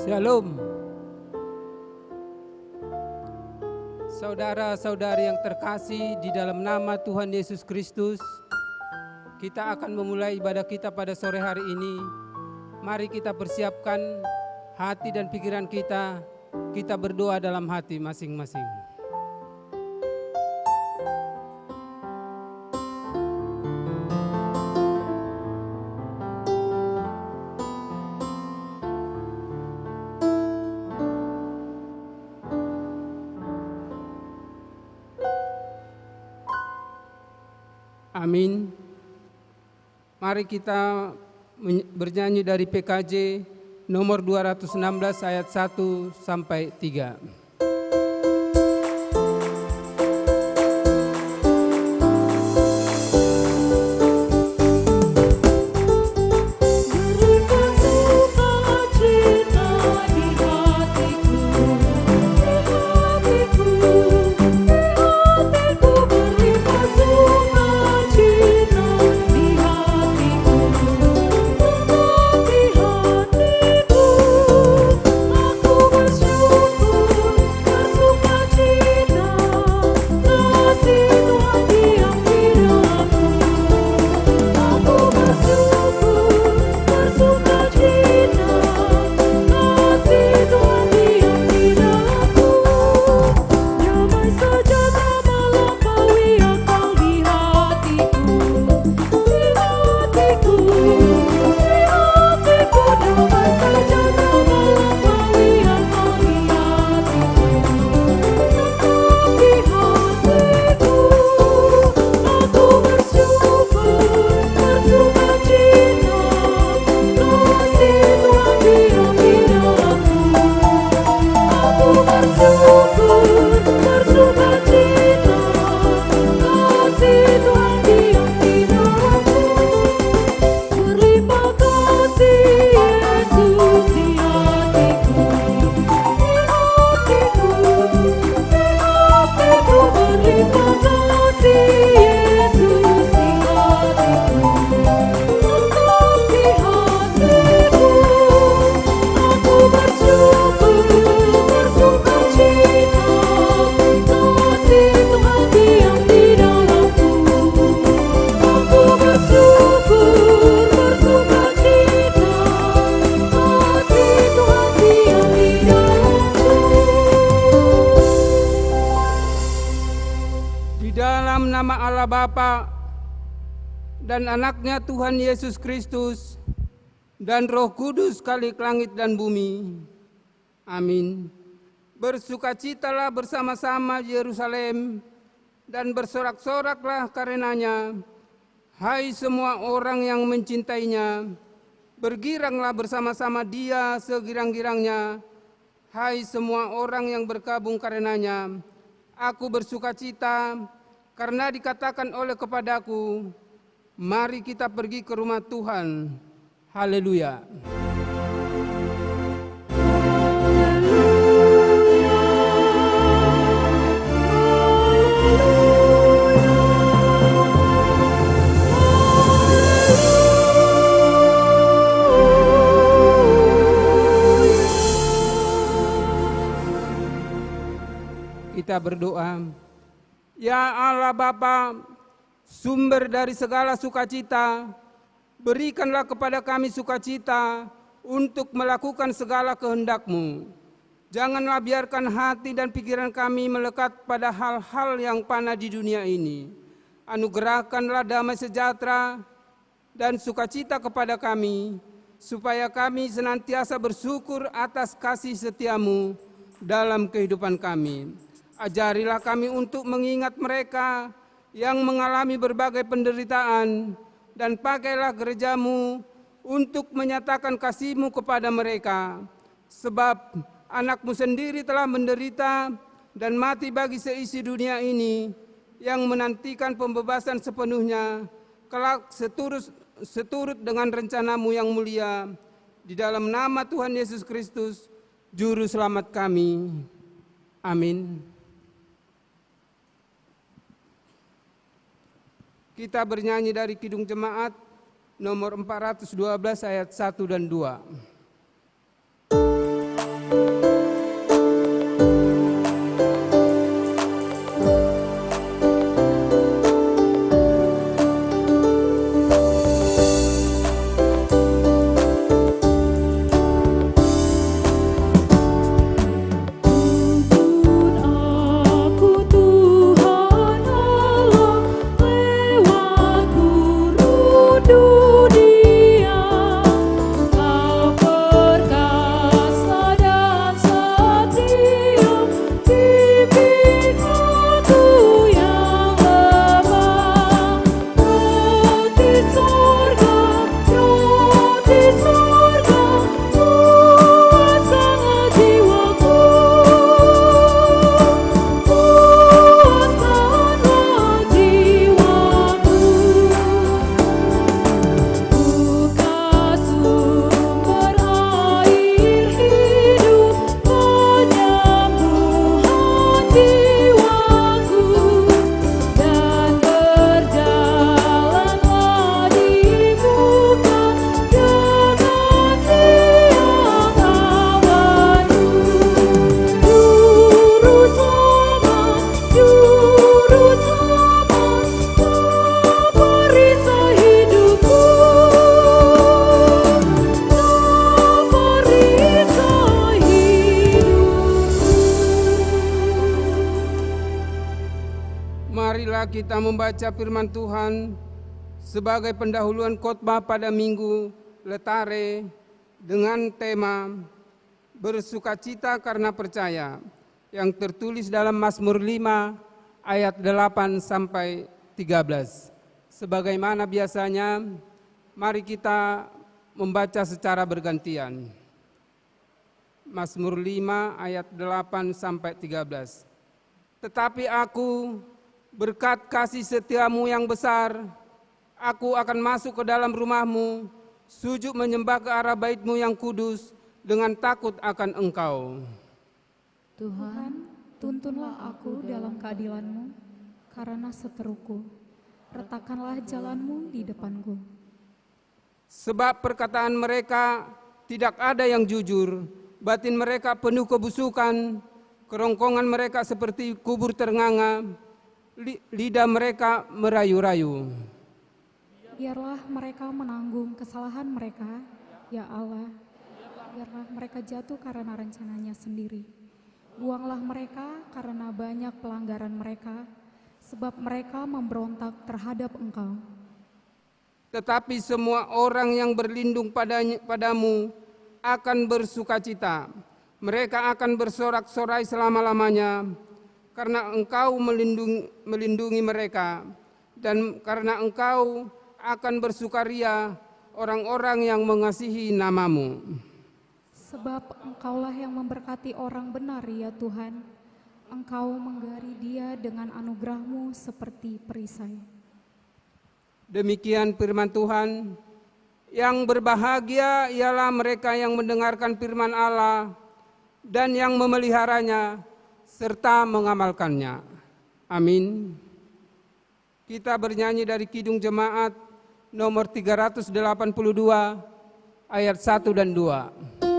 Shalom. Saudara-saudari yang terkasih di dalam nama Tuhan Yesus Kristus, kita akan memulai ibadah kita pada sore hari ini. Mari kita persiapkan hati dan pikiran kita berdoa dalam hati masing-masing. Amin. Mari kita bernyanyi dari PKJ nomor 216 ayat 1 sampai 3. Bapa dan anaknya Tuhan Yesus Kristus dan Roh Kudus Khalik langit dan bumi. Amin. Bersukacitalah bersama-sama Yerusalem dan bersorak-soraklah karenanya, hai semua orang yang mencintainya. Bergiranglah bersama-sama dia segirang-girangnya, hai semua orang yang berkabung karenanya. Aku bersukacita karena dikatakan oleh kepadaku, mari kita pergi ke rumah Tuhan. Haleluya. Kita berdoa. Ya Allah Bapa, sumber dari segala sukacita, berikanlah kepada kami sukacita untuk melakukan segala kehendak-Mu. Janganlah biarkan hati dan pikiran kami melekat pada hal-hal yang fana di dunia ini. Anugerahkanlah damai sejahtera dan sukacita kepada kami, supaya kami senantiasa bersyukur atas kasih setia-Mu dalam kehidupan kami. Ajarilah kami untuk mengingat mereka yang mengalami berbagai penderitaan, dan pakailah gereja-Mu untuk menyatakan kasih-Mu kepada mereka. Sebab anak-Mu sendiri telah menderita dan mati bagi seisi dunia ini, yang menantikan pembebasan sepenuhnya, kelak seturut dengan rencana-Mu yang mulia. Di dalam nama Tuhan Yesus Kristus, Juru Selamat kami. Amin. Kita bernyanyi dari Kidung Jemaat nomor 412 ayat 1 dan 2. kita membaca firman Tuhan sebagai pendahuluan khotbah pada Minggu Letare dengan tema Bersukacita karena percaya, yang tertulis dalam Mazmur 5 ayat 8 sampai 13. Sebagaimana biasanya, mari kita membaca secara bergantian. Mazmur 5 ayat 8 sampai 13. Tetapi aku, berkat kasih setiamu yang besar, aku akan masuk ke dalam rumahmu, sujud menyembah ke arah baitmu yang kudus, dengan takut akan Engkau. Tuhan, tuntunlah aku dalam keadilanmu, karena seteruku. Retakanlah jalanmu di depanku. Sebab perkataan mereka tidak ada yang jujur, batin mereka penuh kebusukan, kerongkongan mereka seperti kubur ternganga, lidah mereka merayu-rayu. Biarlah mereka menanggung kesalahan mereka, ya Allah. Biarlah mereka jatuh karena rencananya sendiri. Buanglah mereka karena banyak pelanggaran mereka, sebab mereka memberontak terhadap Engkau. Tetapi semua orang yang berlindung padamu akan bersukacita. Mereka akan bersorak-sorai selama-lamanya, karena Engkau melindungi mereka, dan karena Engkau akan bersukaria orang-orang yang mengasihi nama-Mu. Sebab Engkaulah yang memberkati orang benar, ya Tuhan. Engkau menggari dia dengan anugerah-Mu seperti perisai. Demikian firman Tuhan. Yang berbahagia ialah mereka yang mendengarkan firman Allah dan yang memeliharanya serta mengamalkannya. Amin. Kita bernyanyi dari Kidung Jemaat nomor 382 ayat 1 dan 2.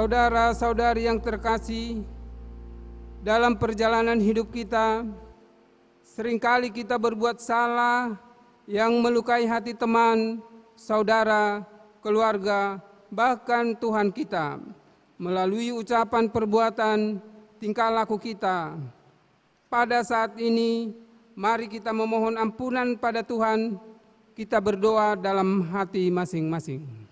Saudara-saudari yang terkasih, dalam perjalanan hidup kita, seringkali kita berbuat salah yang melukai hati teman, saudara, keluarga, bahkan Tuhan kita, melalui ucapan, perbuatan, tingkah laku kita. Pada saat ini, mari kita memohon ampunan pada Tuhan, kita berdoa dalam hati masing-masing.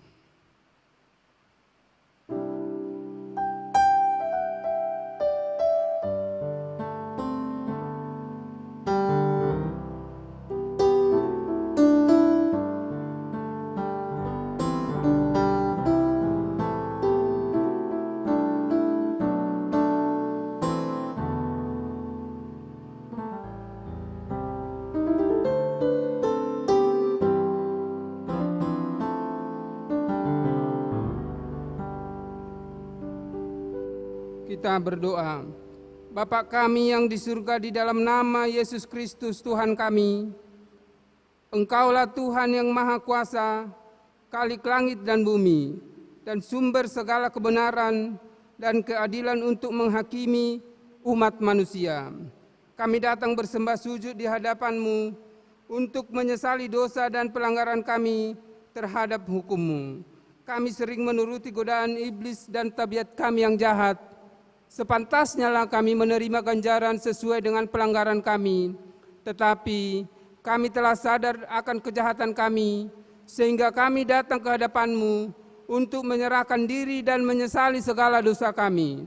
Kita berdoa. Bapa kami yang di surga, di dalam nama Yesus Kristus Tuhan kami, Engkaulah Tuhan yang Maha Kuasa, Khalik langit dan bumi, dan sumber segala kebenaran dan keadilan untuk menghakimi umat manusia. Kami datang bersembah sujud di hadapan-Mu untuk menyesali dosa dan pelanggaran kami terhadap hukum-Mu. Kami sering menuruti godaan iblis dan tabiat kami yang jahat. Sepantasnya lah kami menerima ganjaran sesuai dengan pelanggaran kami. Tetapi kami telah sadar akan kejahatan kami, sehingga kami datang ke hadapan-Mu untuk menyerahkan diri dan menyesali segala dosa kami.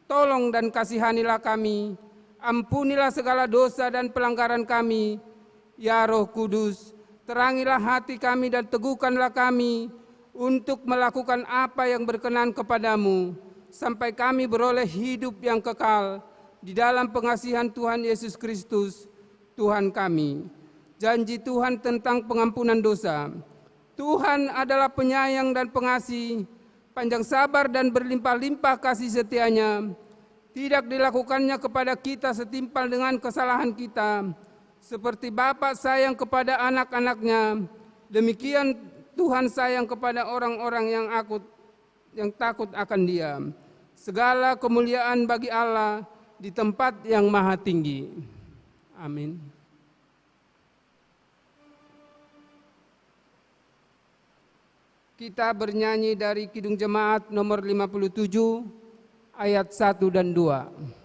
Tolong dan kasihanilah kami, ampunilah segala dosa dan pelanggaran kami. Ya Roh Kudus, terangilah hati kami dan teguhkanlah kami untuk melakukan apa yang berkenan kepadamu, sampai kami beroleh hidup yang kekal di dalam pengasihan Tuhan Yesus Kristus, Tuhan kami. Janji Tuhan tentang pengampunan dosa. Tuhan adalah penyayang dan pengasih, panjang sabar dan berlimpah-limpah kasih setianya. Tidak dilakukannya kepada kita setimpal dengan kesalahan kita. Seperti Bapa sayang kepada anak-anaknya, demikian Tuhan sayang kepada orang-orang yang takut akan Dia. Segala kemuliaan bagi Allah di tempat yang maha tinggi. Amin. Kita bernyanyi dari Kidung Jemaat nomor 57 ayat 1 dan 2.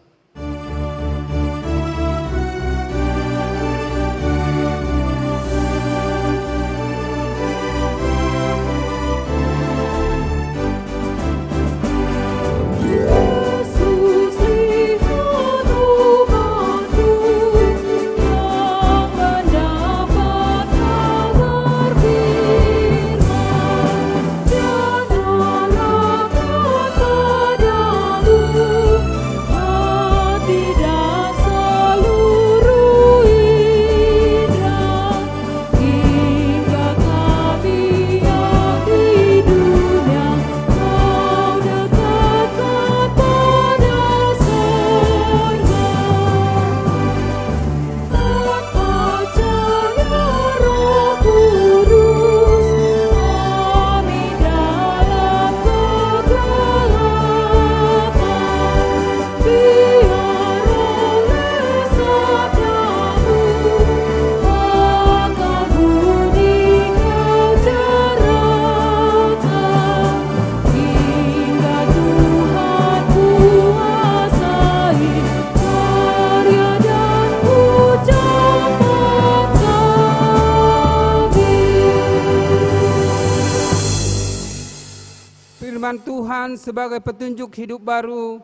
Firman Tuhan sebagai petunjuk hidup baru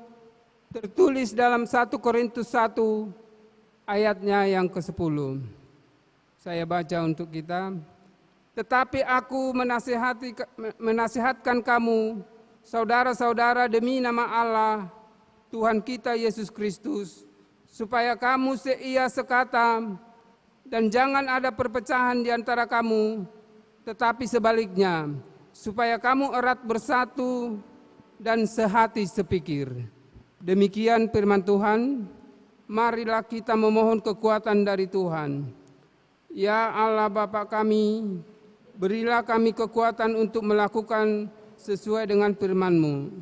tertulis dalam 1 Korintus 1 ayatnya yang ke-10. Saya baca untuk kita. Tetapi aku menasihatkan kamu, saudara-saudara, demi nama Allah, Tuhan kita Yesus Kristus, supaya kamu seia sekata dan jangan ada perpecahan di antara kamu, tetapi sebaliknya, supaya kamu erat bersatu dan sehati sepikir. Demikian firman Tuhan. Marilah kita memohon kekuatan dari Tuhan. Ya Allah Bapa kami, berilah kami kekuatan untuk melakukan sesuai dengan firman-Mu.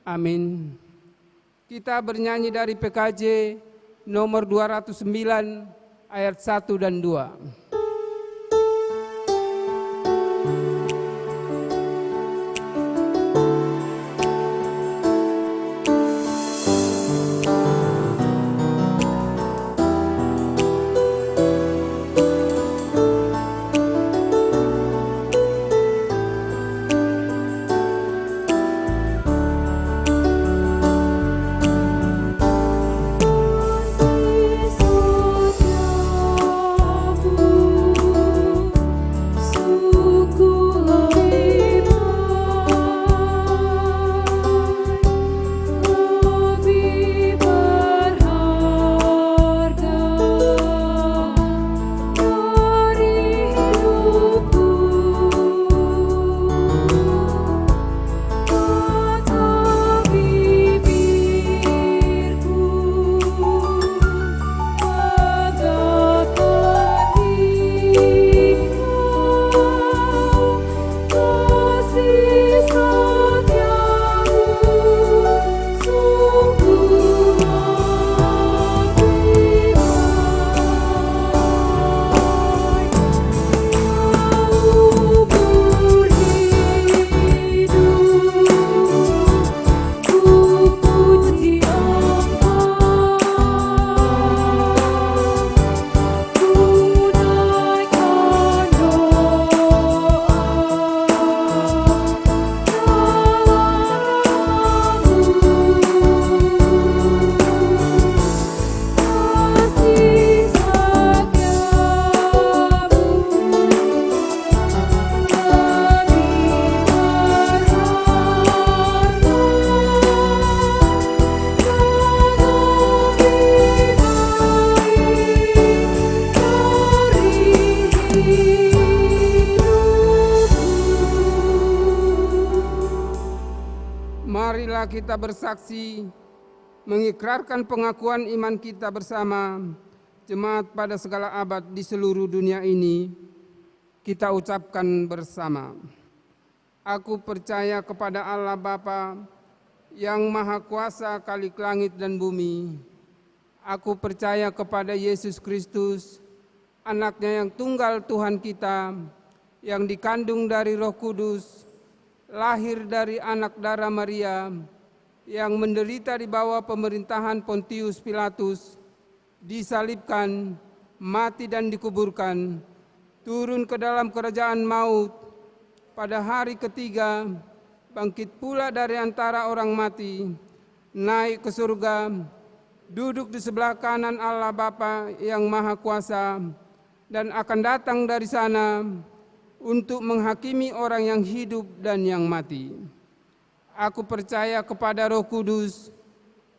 Amin. Kita bernyanyi dari PKJ nomor 209 ayat 1 dan 2. Ku Marilah kita bersaksi, mengikrarkan pengakuan iman kita bersama jemaat pada segala abad di seluruh dunia ini. Kita ucapkan bersama. Aku percaya kepada Allah Bapa yang Maha Kuasa Khalik langit dan bumi. Aku percaya kepada Yesus Kristus, Anaknya yang tunggal Tuhan kita, yang dikandung dari Roh Kudus, lahir dari anak darah Maria, yang menderita di bawah pemerintahan Pontius Pilatus, disalibkan, mati dan dikuburkan, turun ke dalam kerajaan maut, pada hari ketiga bangkit pula dari antara orang mati, naik ke surga, duduk di sebelah kanan Allah Bapa yang Maha Kuasa, dan akan datang dari sana untuk menghakimi orang yang hidup dan yang mati. Aku percaya kepada Roh Kudus,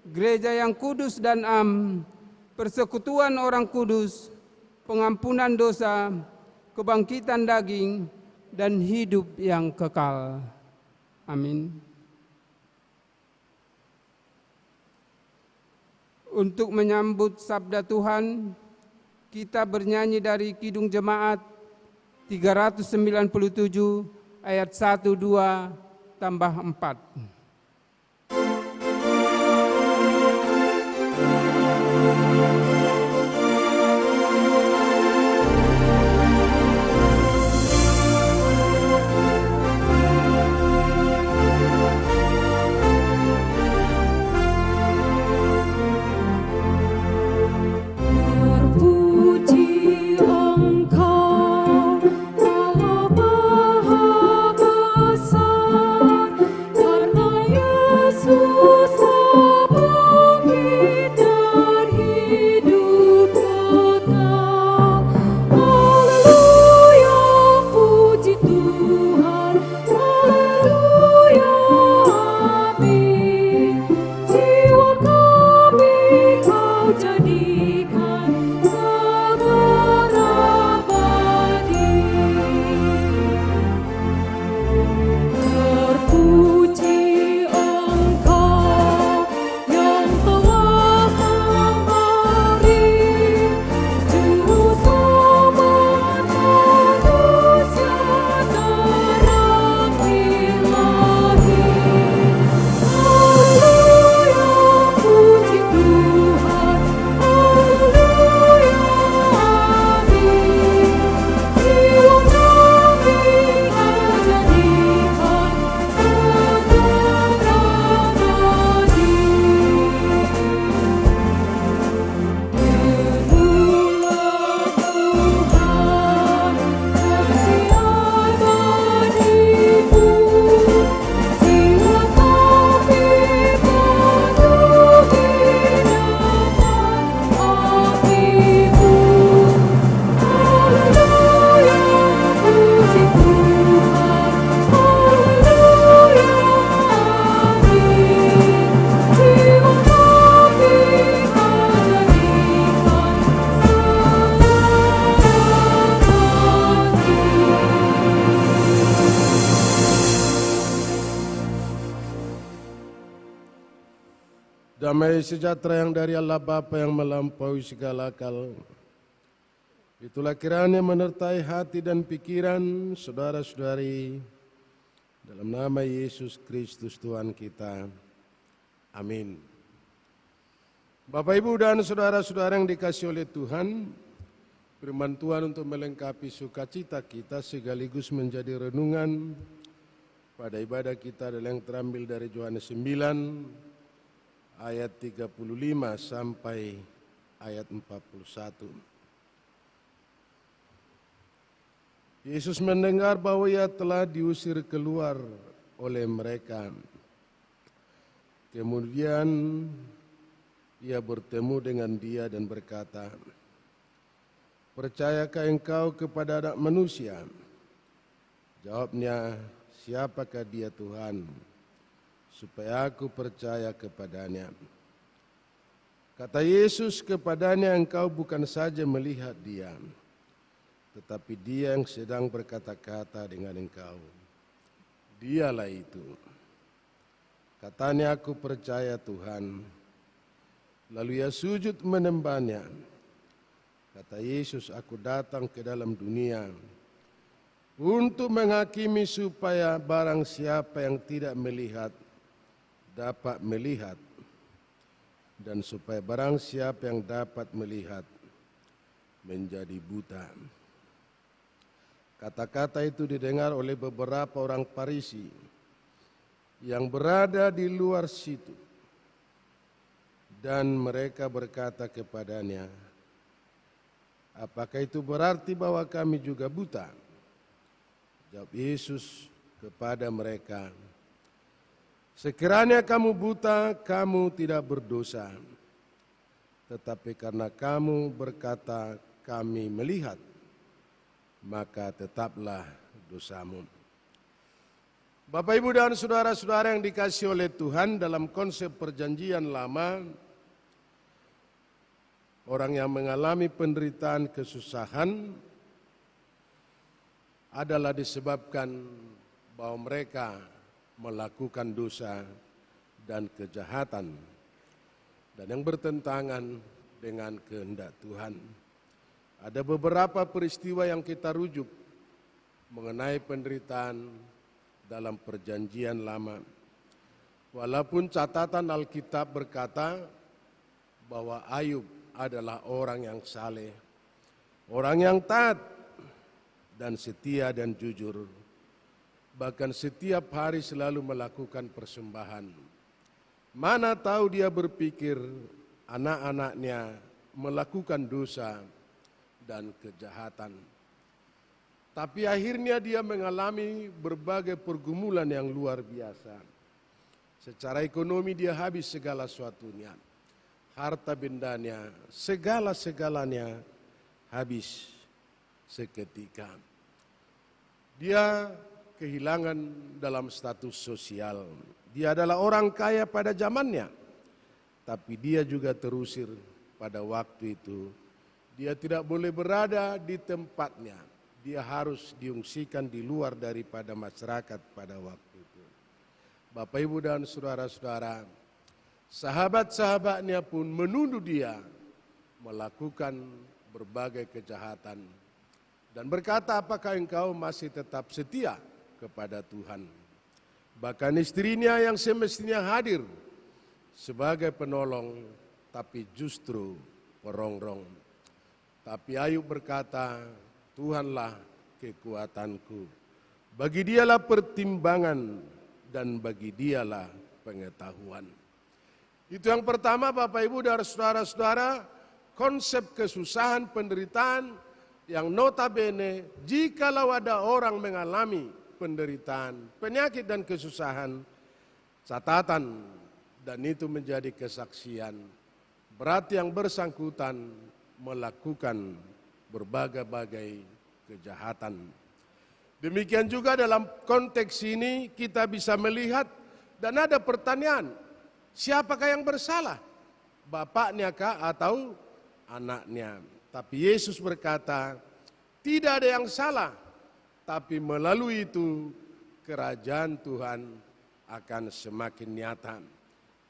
gereja yang kudus dan persekutuan orang kudus, pengampunan dosa, kebangkitan daging, dan hidup yang kekal. Amin. Untuk menyambut sabda Tuhan, kita bernyanyi dari Kidung Jemaat 397 ayat 1, 2, tambah 4. Damai sejahtera yang dari Allah Bapa yang melampaui segala akal, itulah kiranya menyertai hati dan pikiran saudara-saudari dalam nama Yesus Kristus Tuhan kita. Amin. Bapak, Ibu, dan saudara-saudara yang dikasihi oleh Tuhan, firman Tuhan untuk melengkapi sukacita kita sekaligus menjadi renungan pada ibadah kita adalah yang terambil dari Yohanes 9 ayat 35 sampai ayat 41. Yesus mendengar bahwa ia telah diusir keluar oleh mereka. Kemudian ia bertemu dengan dia dan berkata, "Percayakah engkau kepada Anak Manusia?" Jawabnya, "Siapakah dia Tuhan, supaya aku percaya kepadanya?" Kata Yesus kepadanya, "Engkau bukan saja melihat dia, tetapi dia yang sedang berkata-kata dengan engkau. Dialah itu." Katanya, aku percaya Tuhan. Lalu ia sujud menyembahnya. Kata Yesus, aku datang ke dalam dunia untuk menghakimi supaya barang siapa yang tidak melihat dapat melihat, dan supaya barang siapa yang dapat melihat menjadi buta. Kata-kata itu didengar oleh beberapa orang Farisi yang berada di luar situ, dan mereka berkata kepadanya, apakah itu berarti bahwa kami juga buta? Jawab Yesus kepada mereka, sekiranya kamu buta, kamu tidak berdosa. Tetapi karena kamu berkata, kami melihat, maka tetaplah dosamu. Bapak, Ibu, dan saudara-saudara yang dikasihi oleh Tuhan, dalam konsep perjanjian lama, orang yang mengalami penderitaan kesusahan adalah disebabkan bahwa mereka melakukan dosa dan kejahatan dan yang bertentangan dengan kehendak Tuhan. Ada beberapa peristiwa yang kita rujuk mengenai penderitaan dalam perjanjian lama. Walaupun catatan Alkitab berkata bahwa Ayub adalah orang yang saleh, orang yang taat dan setia dan jujur, bahkan setiap hari selalu melakukan persembahan. Mana tahu dia berpikir anak-anaknya melakukan dosa dan kejahatan. Tapi akhirnya dia mengalami berbagai pergumulan yang luar biasa. Secara ekonomi dia habis segala sesuatunya. Harta bendanya, segala-segalanya habis seketika. Dia kehilangan dalam status sosial. Dia adalah orang kaya pada zamannya, tapi dia juga terusir pada waktu itu. Dia tidak boleh berada di tempatnya. Dia harus diungsikan di luar daripada masyarakat pada waktu itu. Bapak, Ibu, dan saudara-saudara, sahabat-sahabatnya pun menuduh dia melakukan berbagai kejahatan dan berkata, apakah engkau masih tetap setia kepada Tuhan? Bahkan istrinya yang semestinya hadir sebagai penolong, tapi justru perongrong. Tapi Ayub berkata, Tuhanlah kekuatanku, bagi dialah pertimbangan dan bagi dialah pengetahuan. Itu yang pertama, Bapak, Ibu, dan saudara-saudara, konsep kesusahan penderitaan yang notabene jikalau ada orang mengalami penderitaan, penyakit dan kesusahan, catatan dan itu menjadi kesaksian, berarti yang bersangkutan melakukan berbagai-bagai kejahatan. Demikian juga dalam konteks ini kita bisa melihat dan ada pertanyaan, siapakah yang bersalah? Bapaknya kah atau anaknya? Tapi Yesus berkata, tidak ada yang salah, tapi melalui itu kerajaan Tuhan akan semakin nyata.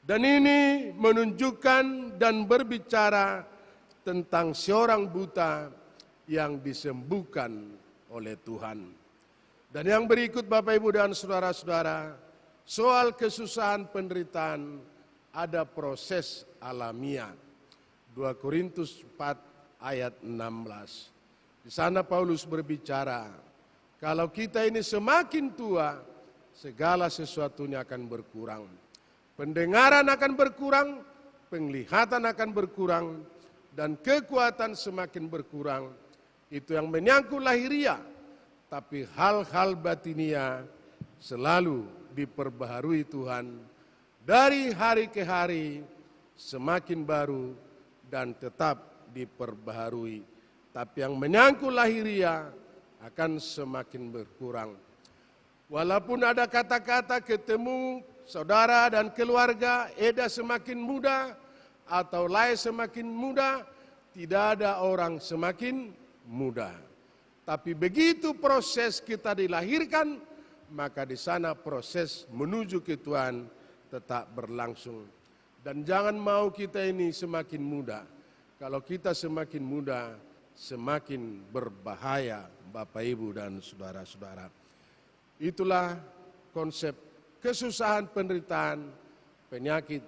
Dan ini menunjukkan dan berbicara tentang seorang buta yang disembuhkan oleh Tuhan. Dan yang berikut, Bapak, Ibu, dan saudara-saudara, soal kesusahan penderitaan ada proses alamiah. 2 Korintus 4 ayat 16. Di sana Paulus berbicara, kalau kita ini semakin tua, segala sesuatunya akan berkurang. Pendengaran akan berkurang, penglihatan akan berkurang, dan kekuatan semakin berkurang. Itu yang menyangkut lahiriah, tapi hal-hal batinia selalu diperbaharui Tuhan dari hari ke hari, semakin baru dan tetap diperbaharui. Tapi yang menyangkut lahiriah akan semakin berkurang. Walaupun ada kata-kata ketemu saudara dan keluarga, Eda semakin muda atau Lai semakin muda, tidak ada orang semakin muda. Tapi begitu proses kita dilahirkan, maka di sana proses menuju ke Tuhan tetap berlangsung. Dan jangan mau kita ini semakin muda. Kalau kita semakin muda, semakin berbahaya Bapak Ibu dan saudara-saudara. Itulah konsep kesusahan, penderitaan, penyakit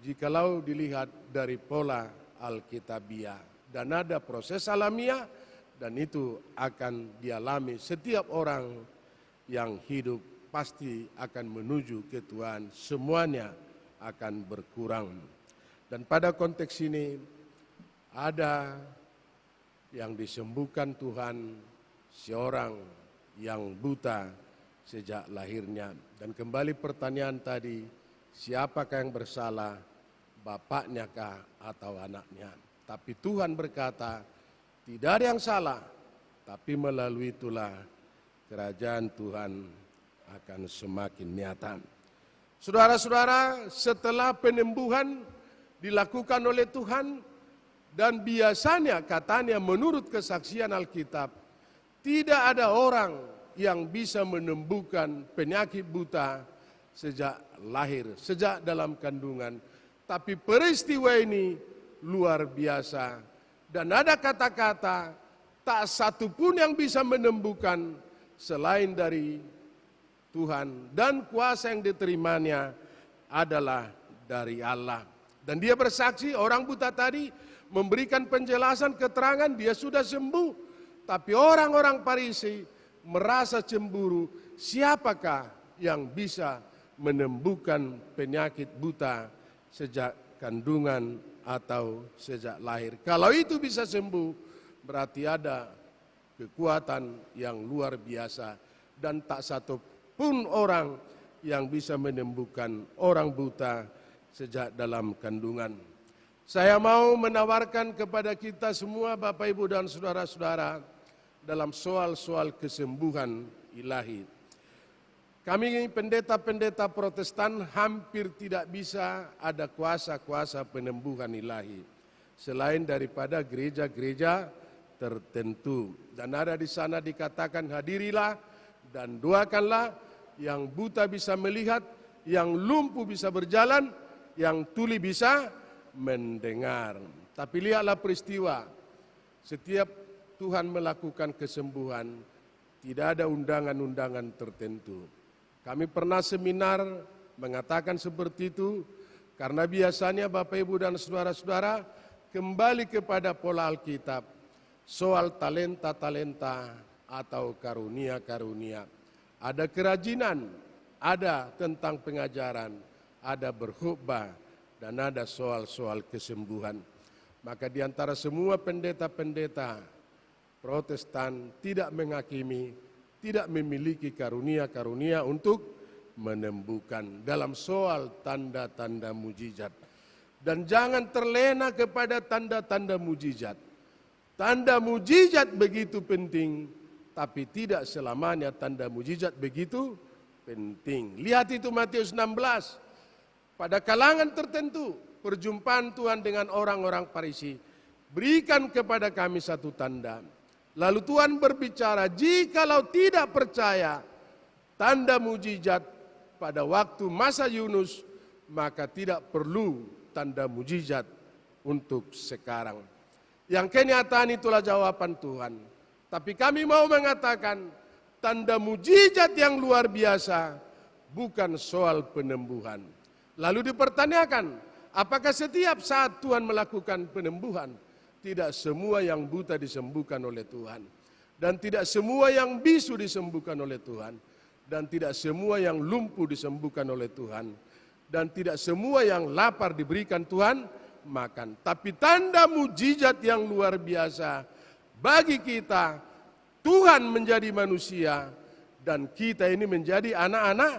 jikalau dilihat dari pola Alkitabiah. Dan ada proses alamiah dan itu akan dialami setiap orang yang hidup pasti akan menuju ke Tuhan. Semuanya akan berkurang. Dan pada konteks ini ada yang disembuhkan Tuhan, seorang yang buta sejak lahirnya. Dan kembali pertanyaan tadi, siapakah yang bersalah, bapaknya kah atau anaknya? Tapi Tuhan berkata, tidak ada yang salah, tapi melalui itulah kerajaan Tuhan akan semakin nyata. Saudara-saudara, setelah penyembuhan dilakukan oleh Tuhan, dan biasanya katanya menurut kesaksian Alkitab, tidak ada orang yang bisa menyembuhkan penyakit buta sejak lahir, sejak dalam kandungan. Tapi peristiwa ini luar biasa. Dan ada kata-kata, tak satu pun yang bisa menyembuhkan selain dari Tuhan. Dan kuasa yang diterimanya adalah dari Allah. Dan dia bersaksi, orang buta tadi memberikan penjelasan, keterangan, dia sudah sembuh. Tapi orang-orang Farisi merasa cemburu, siapakah yang bisa menyembuhkan penyakit buta sejak kandungan atau sejak lahir. Kalau itu bisa sembuh, berarti ada kekuatan yang luar biasa. Dan tak satu pun orang yang bisa menyembuhkan orang buta sejak dalam kandungan. Saya mau menawarkan kepada kita semua Bapak Ibu dan saudara-saudara dalam soal-soal kesembuhan ilahi. Kami pendeta-pendeta Protestan hampir tidak bisa ada kuasa-kuasa penyembuhan ilahi selain daripada gereja-gereja tertentu. Dan ada di sana dikatakan, hadirilah dan doakanlah, yang buta bisa melihat, yang lumpuh bisa berjalan, yang tuli bisa mendengar. Tapi lihatlah peristiwa, setiap Tuhan melakukan kesembuhan, tidak ada undangan-undangan tertentu. Kami pernah seminar mengatakan seperti itu, karena biasanya Bapak Ibu dan saudara-saudara kembali kepada pola Alkitab, soal talenta-talenta atau karunia-karunia. Ada kerajinan, ada tentang pengajaran, ada berkhotbah, dan ada soal-soal kesembuhan. Maka di antara semua pendeta-pendeta Protestan tidak menghakimi, tidak memiliki karunia-karunia untuk menyembuhkan dalam soal tanda-tanda mujizat. Dan jangan terlena kepada tanda-tanda mujizat. Tanda mujizat begitu penting, tapi tidak selamanya tanda mujizat begitu penting. Lihat itu Matius 16. Pada kalangan tertentu, perjumpaan Tuhan dengan orang-orang Farisi, berikan kepada kami satu tanda. Lalu Tuhan berbicara, jikalau tidak percaya tanda mujizat pada waktu masa Yunus, maka tidak perlu tanda mujizat untuk sekarang. Yang kenyataan itulah jawaban Tuhan. Tapi kami mau mengatakan, tanda mujizat yang luar biasa bukan soal penyembuhan. Lalu dipertanyakan, apakah setiap saat Tuhan melakukan penyembuhan? Tidak semua yang buta disembuhkan oleh Tuhan. Dan tidak semua yang bisu disembuhkan oleh Tuhan. Dan tidak semua yang lumpuh disembuhkan oleh Tuhan. Dan tidak semua yang lapar diberikan Tuhan makan. Tapi tanda mujizat yang luar biasa bagi kita, Tuhan menjadi manusia dan kita ini menjadi anak-anak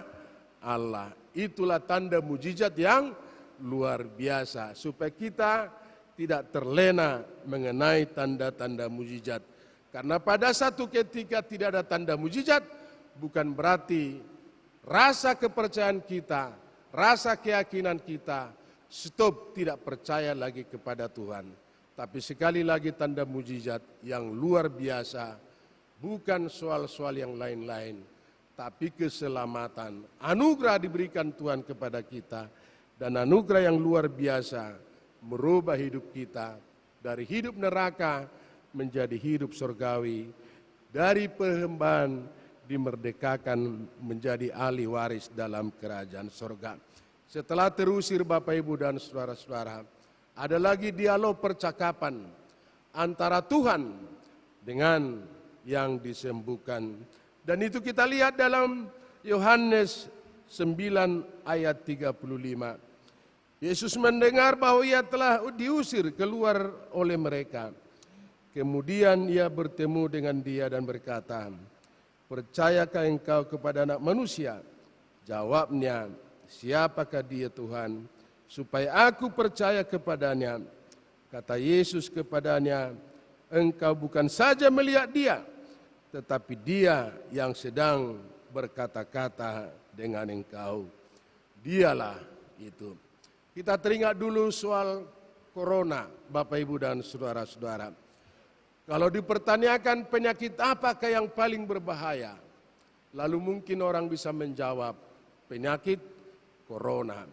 Allah. Itulah tanda mujizat yang luar biasa, supaya kita tidak terlena mengenai tanda-tanda mujizat. Karena pada satu ketika tidak ada tanda mujizat, bukan berarti rasa kepercayaan kita, rasa keyakinan kita stop, tidak percaya lagi kepada Tuhan. Tapi sekali lagi tanda mujizat yang luar biasa, bukan soal-soal yang lain-lain, tapi keselamatan. Anugerah diberikan Tuhan kepada kita, dan anugerah yang luar biasa merubah hidup kita dari hidup neraka menjadi hidup surgawi, dari persembahan dimerdekakan menjadi ahli waris dalam kerajaan surga. Setelah terusir Bapak Ibu dan saudara-saudara, ada lagi dialog percakapan antara Tuhan dengan yang disembuhkan. Dan itu kita lihat dalam Yohanes 9 ayat 35. Yesus mendengar bahwa ia telah diusir keluar oleh mereka. Kemudian ia bertemu dengan dia dan berkata, "Percayakah engkau kepada Anak Manusia?" Jawabnya, "Siapakah dia Tuhan, supaya aku percaya kepadanya?" Kata Yesus kepadanya, "Engkau bukan saja melihat dia, tetapi dia yang sedang berkata-kata dengan engkau. Dialah itu." Kita teringat dulu soal corona, Bapak Ibu dan saudara-saudara. Kalau dipertanyakan penyakit apakah yang paling berbahaya, lalu mungkin orang bisa menjawab penyakit corona.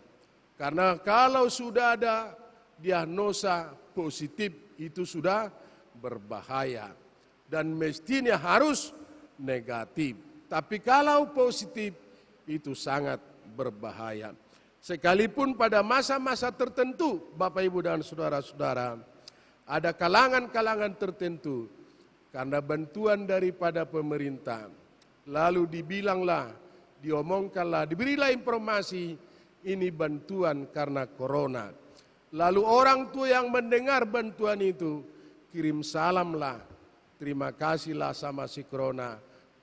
Karena kalau sudah ada diagnosa positif itu sudah berbahaya dan mestinya harus negatif. Tapi kalau positif itu sangat berbahaya. Sekalipun pada masa-masa tertentu, Bapak Ibu dan saudara-saudara, ada kalangan-kalangan tertentu karena bantuan daripada pemerintah. Lalu dibilanglah, diomongkanlah, diberilah informasi ini bantuan karena corona. Lalu orang tua yang mendengar bantuan itu kirim salamlah, terima kasihlah sama si corona,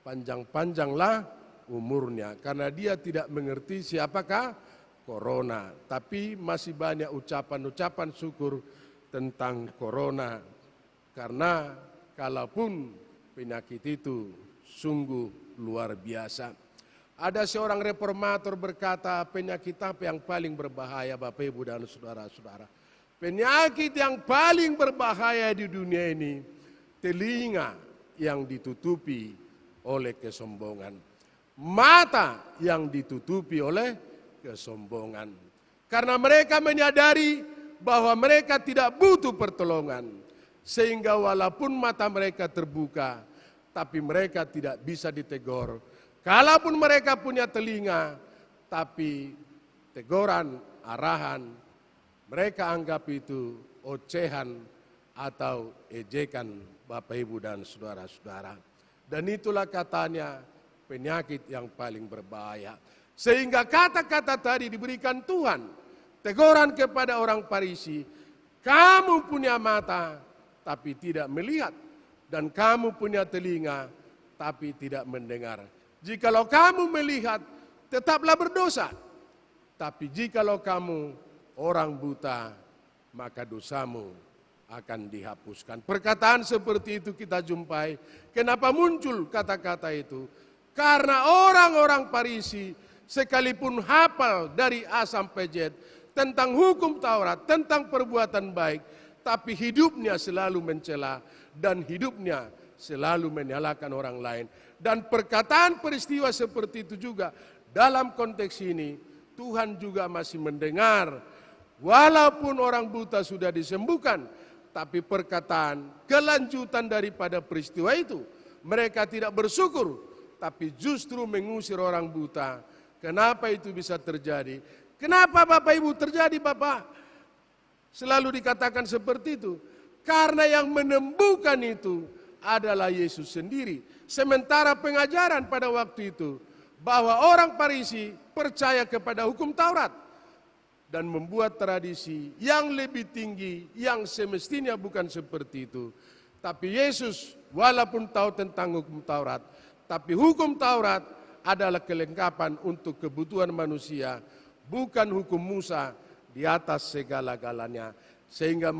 panjang-panjanglah umurnya. Karena dia tidak mengerti siapakah corona, tapi masih banyak ucapan-ucapan syukur tentang corona, karena kalaupun penyakit itu sungguh luar biasa. Ada seorang reformator berkata, penyakit apa yang paling berbahaya Bapak Ibu dan saudara-saudara? Penyakit yang paling berbahaya di dunia ini, telinga yang ditutupi oleh kesombongan, mata yang ditutupi oleh kesombongan. Karena mereka menyadari bahwa mereka tidak butuh pertolongan, sehingga walaupun mata mereka terbuka, tapi mereka tidak bisa ditegur. Kalaupun mereka punya telinga, tapi teguran, arahan, mereka anggap itu ocehan atau ejekan Bapak Ibu dan saudara-saudara. Dan itulah katanya penyakit yang paling berbahaya. Sehingga kata-kata tadi diberikan Tuhan. Teguran kepada orang Farisi, kamu punya mata tapi tidak melihat, dan kamu punya telinga tapi tidak mendengar. Jikalau kamu melihat, tetaplah berdosa. Tapi jikalau kamu orang buta, maka dosamu akan dihapuskan. Perkataan seperti itu kita jumpai. Kenapa muncul kata-kata itu? Karena orang-orang Farisi sekalipun hafal dari A sampai Z tentang hukum Taurat, tentang perbuatan baik, tapi hidupnya selalu mencela dan hidupnya selalu menyalahkan orang lain. Dan perkataan peristiwa seperti itu juga dalam konteks ini Tuhan juga masih mendengar. Walaupun orang buta sudah disembuhkan, tapi perkataan kelanjutan daripada peristiwa itu, mereka tidak bersyukur, tapi justru mengusir orang buta. Kenapa itu bisa terjadi? Kenapa Bapak Ibu terjadi Bapak? Selalu dikatakan seperti itu. Karena yang menyembuhkan itu adalah Yesus sendiri. Sementara pengajaran pada waktu itu bahwa orang Farisi percaya kepada hukum Taurat dan membuat tradisi yang lebih tinggi yang semestinya bukan seperti itu. Tapi Yesus walaupun tahu tentang hukum Taurat, tapi hukum Taurat adalah kelengkapan untuk kebutuhan manusia, bukan hukum Musa di atas segala-galanya. Sehingga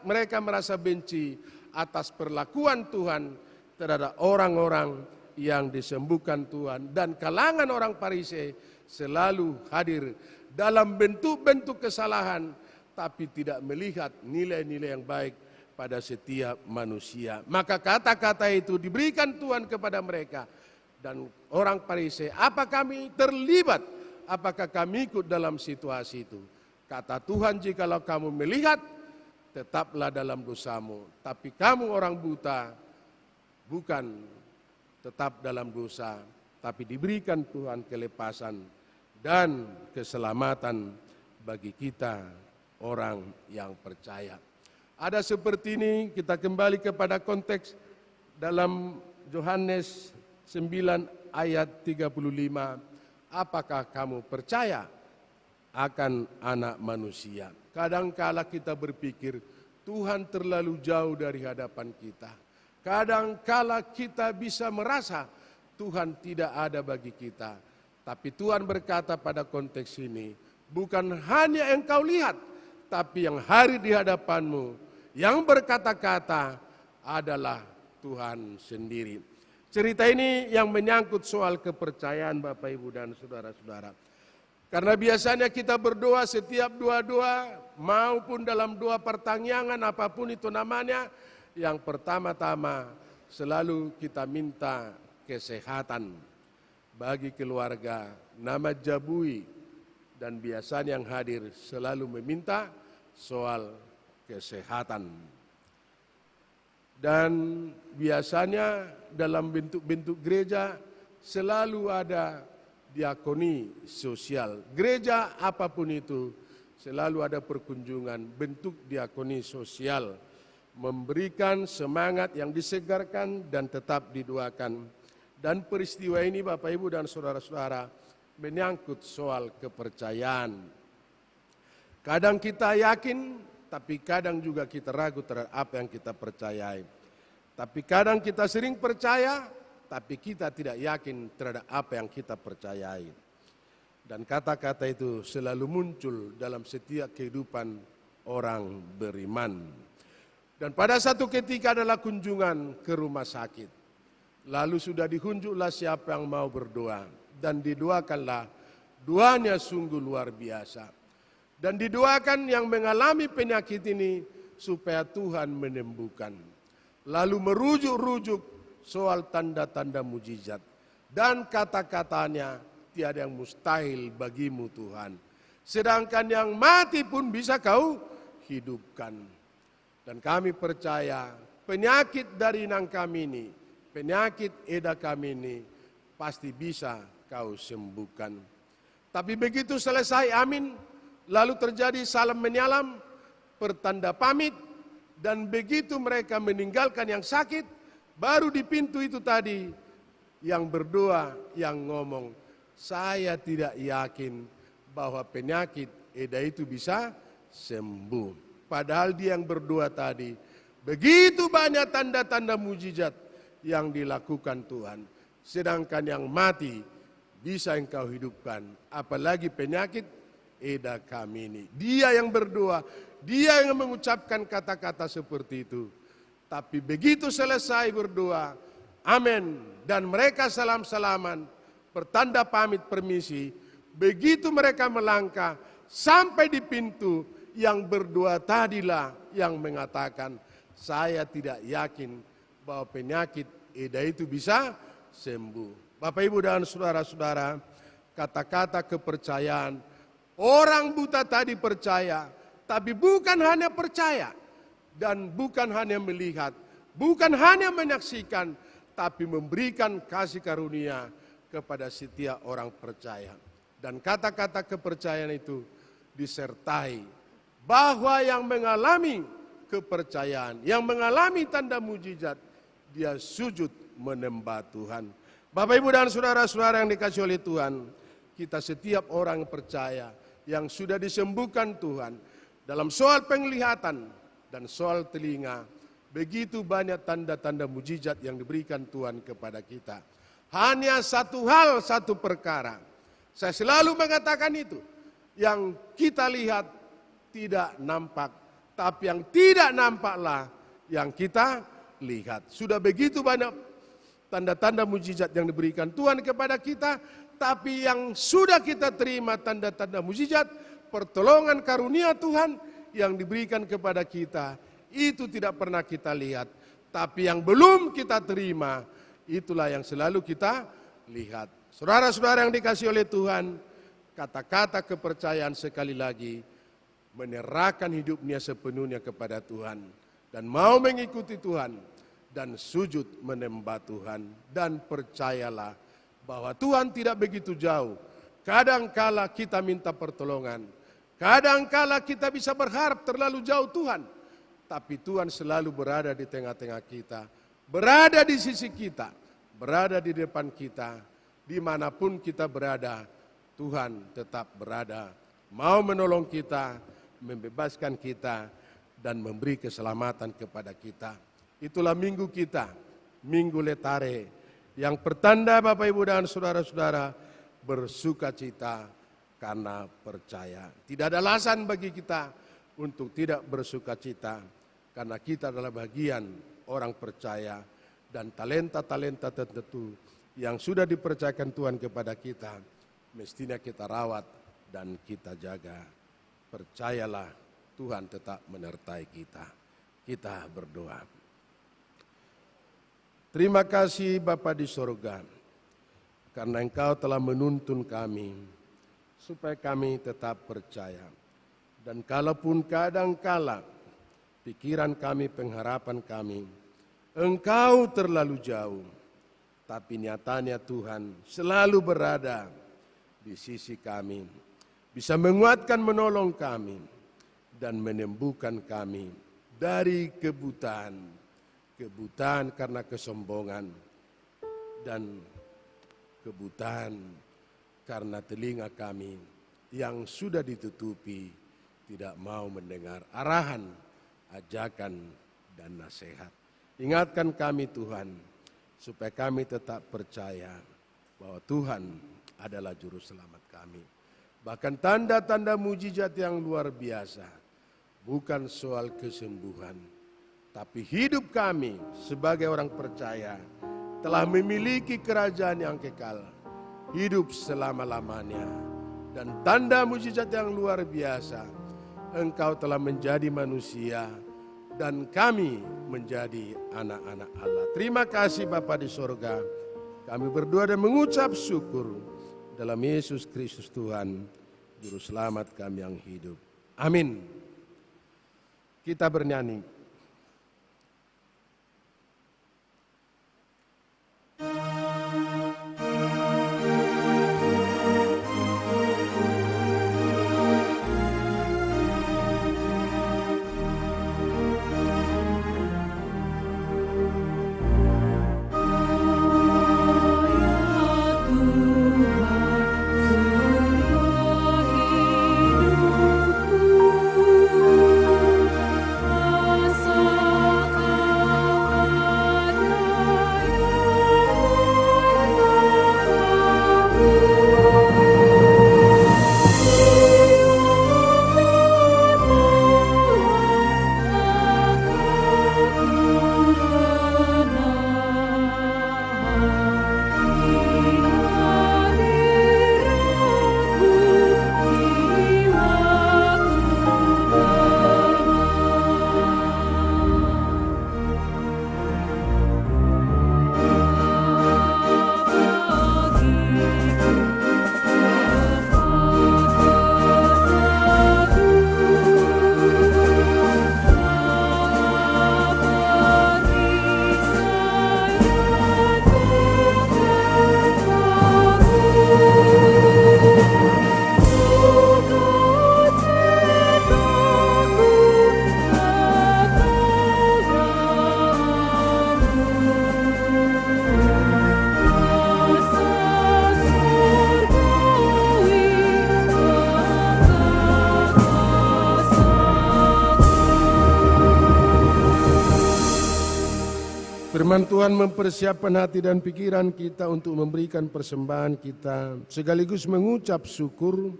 mereka merasa benci atas perlakuan Tuhan terhadap orang-orang yang disembuhkan Tuhan. Dan kalangan orang Farisi selalu hadir dalam bentuk-bentuk kesalahan, tapi tidak melihat nilai-nilai yang baik pada setiap manusia. Maka kata-kata itu diberikan Tuhan kepada mereka. dan orang Farisi, apa kami terlibat? Apakah kami ikut dalam situasi itu? Kata Tuhan, jikalau kamu melihat, tetaplah dalam dosamu. Tapi kamu orang buta, bukan tetap dalam dosa, tapi diberikan Tuhan kelepasan dan keselamatan bagi kita orang yang percaya. Ada seperti ini, kita kembali kepada konteks dalam Yohanes 9 ayat 35. Apakah kamu percaya akan Anak Manusia? Kadangkala kita berpikir Tuhan terlalu jauh dari hadapan kita. Kadangkala kita bisa merasa Tuhan tidak ada bagi kita. Tapi Tuhan berkata pada konteks ini, bukan hanya engkau lihat, tapi yang hadir di hadapanmu, yang berkata-kata adalah Tuhan sendiri. Cerita ini yang menyangkut soal kepercayaan Bapak Ibu dan saudara-saudara. Karena biasanya kita berdoa setiap doa-doa maupun dalam doa pertanyaan apapun itu namanya, yang pertama-tama selalu kita minta kesehatan bagi keluarga, nama Jabui, dan biasanya yang hadir selalu meminta soal kesehatan. Dan biasanya dalam bentuk-bentuk gereja selalu ada diakoni sosial. Gereja apapun itu selalu ada perkunjungan bentuk diakoni sosial. Memberikan semangat yang disegarkan dan tetap didoakan. Dan peristiwa ini Bapak Ibu dan saudara-saudara menyangkut soal kepercayaan. Kadang kita yakin, tapi kadang juga kita ragu terhadap apa yang kita percayai. Tapi kadang kita sering percaya, tapi kita tidak yakin terhadap apa yang kita percayai. Dan kata-kata itu selalu muncul dalam setiap kehidupan orang beriman. Dan pada satu ketika adalah kunjungan ke rumah sakit. Lalu sudah dihunjuklah siapa yang mau berdoa. Dan didoakanlah, doanya sungguh luar biasa. Dan didoakan yang mengalami penyakit ini supaya Tuhan menyembuhkan. Lalu merujuk-rujuk soal tanda-tanda mujizat. Dan kata-katanya, tiada yang mustahil bagimu Tuhan. Sedangkan yang mati pun bisa kau hidupkan. Dan kami percaya penyakit dari inang kami ini, penyakit eda kami ini pasti bisa kau sembuhkan. Tapi begitu selesai amin, lalu terjadi salam menyalam, pertanda pamit, dan begitu mereka meninggalkan yang sakit, baru di pintu itu tadi yang berdoa, yang ngomong, saya tidak yakin bahwa penyakit eda itu bisa sembuh. Padahal dia yang berdoa tadi, begitu banyak tanda-tanda mujizat yang dilakukan Tuhan. Sedangkan yang mati bisa engkau hidupkan, apalagi penyakit eda kami ini. Dia yang berdoa, dia yang mengucapkan kata-kata seperti itu. Tapi begitu selesai berdoa, amin, dan mereka salam-salaman, pertanda pamit permisi, begitu mereka melangkah sampai di pintu, yang berdoa tadilah yang mengatakan, saya tidak yakin bahwa penyakit eda itu bisa sembuh. Bapak Ibu dan saudara-saudara, kata-kata kepercayaan, orang buta tadi percaya, tapi bukan hanya percaya dan bukan hanya melihat, bukan hanya menyaksikan, tapi memberikan kasih karunia kepada setiap orang percaya. Dan kata-kata kepercayaan itu disertai bahwa yang mengalami kepercayaan, yang mengalami tanda mujizat, dia sujud menyembah Tuhan. Bapak Ibu dan saudara-saudara yang dikasihi oleh Tuhan, kita setiap orang percaya yang sudah disembuhkan Tuhan dalam soal penglihatan dan soal telinga, begitu banyak tanda-tanda mujizat yang diberikan Tuhan kepada kita. Hanya satu hal, satu perkara, saya selalu mengatakan itu, yang kita lihat tidak nampak, tapi yang tidak nampaklah yang kita lihat. Sudah begitu banyak tanda-tanda mujizat yang diberikan Tuhan kepada kita, tapi yang sudah kita terima tanda-tanda mujizat, pertolongan karunia Tuhan yang diberikan kepada kita, itu tidak pernah kita lihat. Tapi yang belum kita terima, itulah yang selalu kita lihat. Saudara-saudara yang dikasihi oleh Tuhan, kata-kata kepercayaan sekali lagi menyerahkan hidupnya sepenuhnya kepada Tuhan dan mau mengikuti Tuhan dan sujud menyembah Tuhan, dan percayalah bahwa Tuhan tidak begitu jauh. Kadangkala kita minta pertolongan, kadangkala kita bisa berharap terlalu jauh Tuhan, tapi Tuhan selalu berada di tengah-tengah kita, berada di sisi kita, berada di depan kita, dimanapun kita berada, Tuhan tetap berada, mau menolong kita, membebaskan kita, dan memberi keselamatan kepada kita. Itulah minggu kita, Minggu Letare, yang pertanda Bapak Ibu dan saudara-saudara bersuka cita karena percaya. Tidak ada alasan bagi kita untuk tidak bersuka cita, karena kita adalah bagian orang percaya, dan talenta-talenta tertentu yang sudah dipercayakan Tuhan kepada kita, mestinya kita rawat dan kita jaga. Percayalah, Tuhan tetap menyertai kita. Kita berdoa. Terima kasih Bapa di sorga, karena Engkau telah menuntun kami, supaya kami tetap percaya. Dan kalaupun kadangkala pikiran kami, pengharapan kami, Engkau terlalu jauh, tapi nyatanya Tuhan selalu berada di sisi kami, bisa menguatkan, menolong kami, dan menyembuhkan kami dari kebutaan karena kesombongan, dan kebutaan karena telinga kami yang sudah ditutupi, tidak mau mendengar arahan, ajakan, dan nasihat. Ingatkan kami Tuhan, supaya kami tetap percaya bahwa Tuhan adalah juru selamat kami. Bahkan tanda-tanda mujizat yang luar biasa, bukan soal kesembuhan, tapi hidup kami sebagai orang percaya telah memiliki kerajaan yang kekal, hidup selama-lamanya. Dan tanda mujizat yang luar biasa, Engkau telah menjadi manusia, dan kami menjadi anak-anak Allah. Terima kasih Bapa di sorga. Kami berdoa dan mengucap syukur dalam Yesus Kristus Tuhan, Juru Selamat kami yang hidup. Amin. Kita bernyanyi. Firman Tuhan mempersiapkan hati dan pikiran kita untuk memberikan persembahan kita, sekaligus mengucap syukur.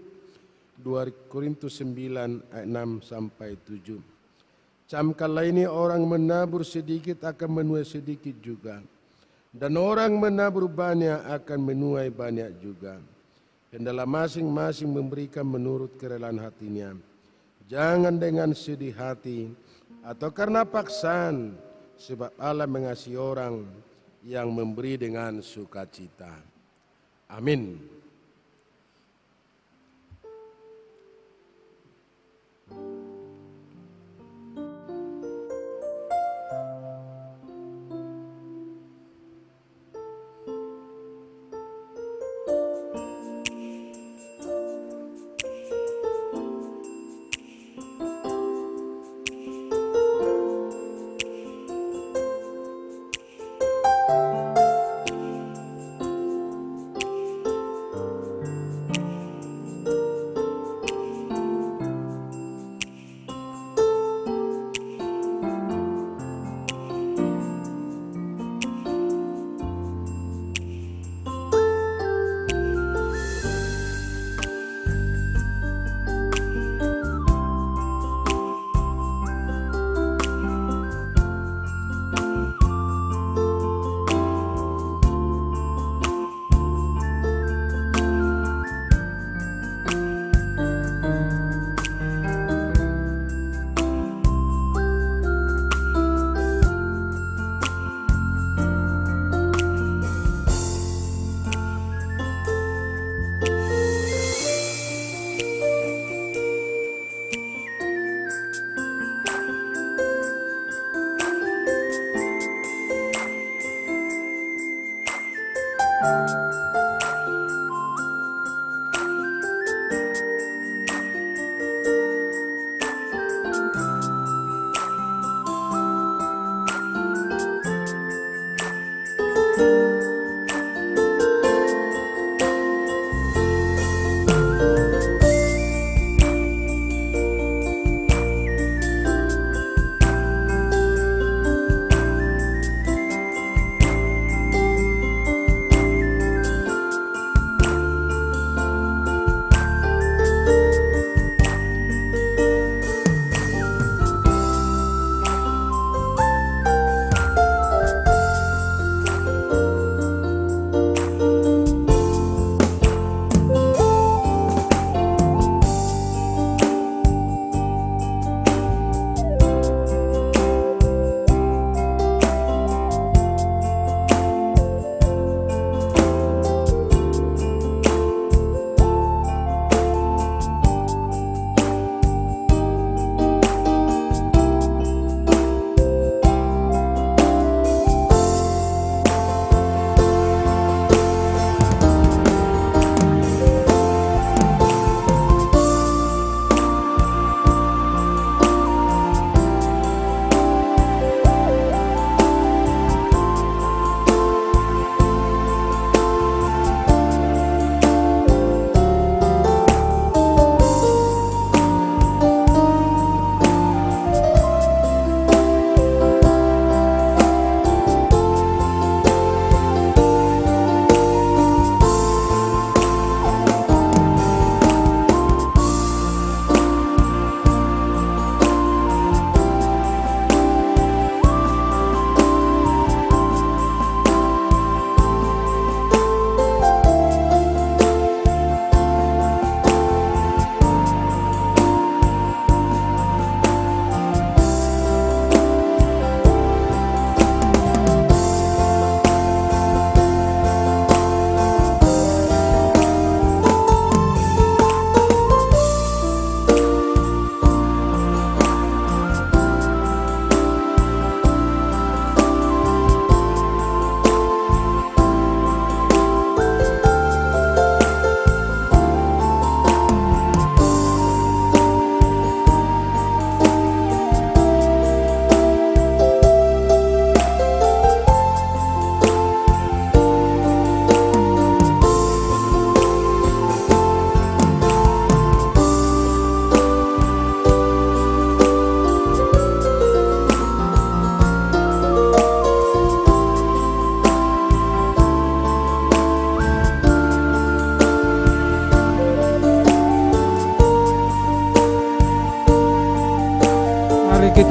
2 Korintus 9 ayat 6 sampai 7. Camkanlah ini, orang menabur sedikit akan menuai sedikit juga, dan orang menabur banyak akan menuai banyak juga. Hendaklah masing-masing memberikan menurut kerelaan hatinya, jangan dengan sedih hati atau karena paksaan, sebab Allah mengasihi orang yang memberi dengan sukacita. Amin.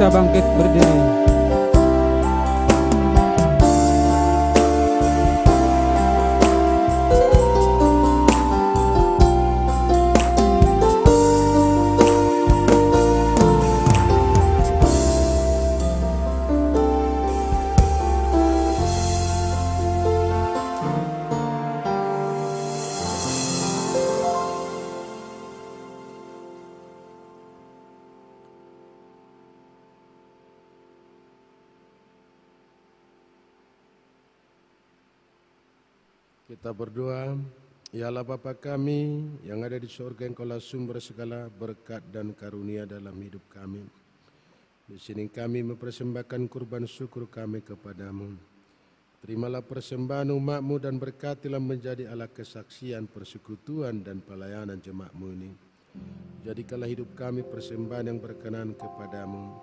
kita bangkit berdiri. Kita berdoa. Ya Allah Bapa kami yang ada di surga, Engkaulah sumber segala berkat dan karunia dalam hidup kami. Di sini kami mempersembahkan kurban syukur kami kepadamu. Terimalah persembahan umat-Mu dan berkatilah menjadi alat kesaksian, persekutuan dan pelayanan jemaat-Mu ini. Jadikanlah hidup kami persembahan yang berkenan kepadamu,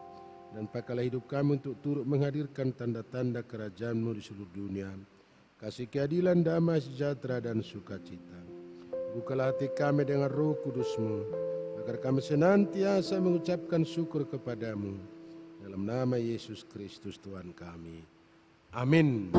dan pakailah hidup kami untuk turut menghadirkan tanda-tanda kerajaan-Mu di seluruh dunia. Kasih keadilan, damai, sejahtera dan sukacita. Bukalah hati kami dengan Roh Kudus-Mu, agar kami senantiasa mengucapkan syukur kepadamu. Dalam nama Yesus Kristus Tuhan kami. Amin.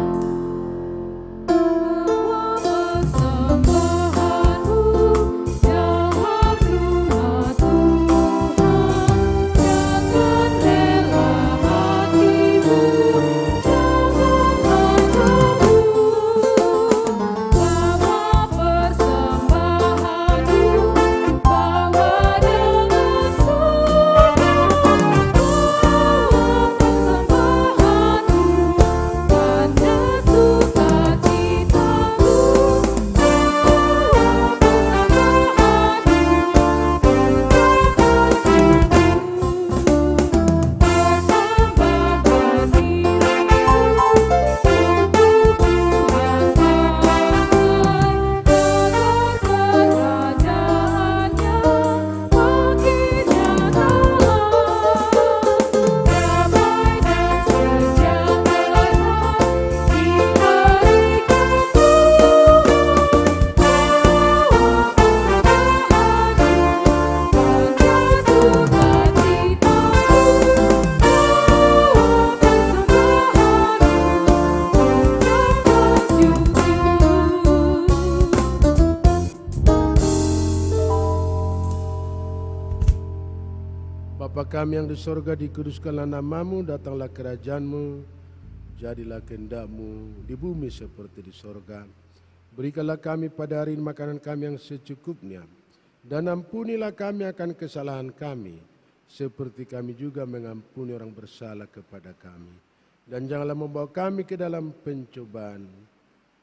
Bapa kami yang di sorga, dikuduskanlah nama-Mu, datanglah kerajaan-Mu, jadilah kehendak-Mu di bumi seperti di sorga. Berikanlah kami pada hari ini makanan kami yang secukupnya, dan ampunilah kami akan kesalahan kami, seperti kami juga mengampuni orang bersalah kepada kami. Dan janganlah membawa kami ke dalam pencobaan,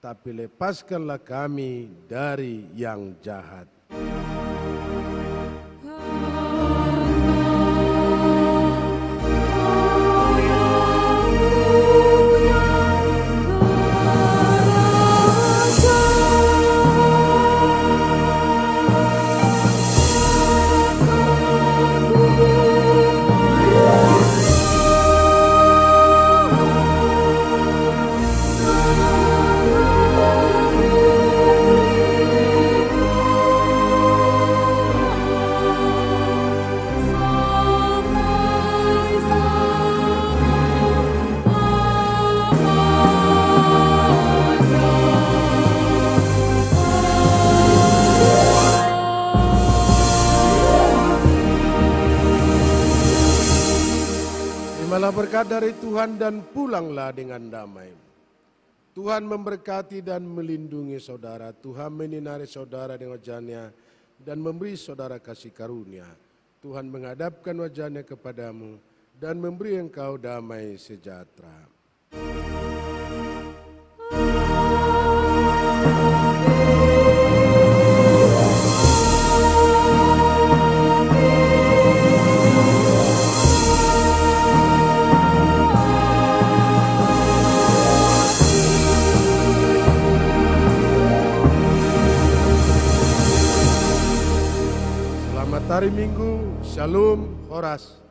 tapi lepaskanlah kami dari yang jahat. Terimalah berkat dari Tuhan dan pulanglah dengan damai. Tuhan memberkati dan melindungi saudara. Tuhan menyinari saudara dengan wajah-Nya dan memberi saudara kasih karunia. Tuhan menghadapkan wajah-Nya kepadamu dan memberi engkau damai sejahtera. Selamat hari Minggu, Shalom, Horas.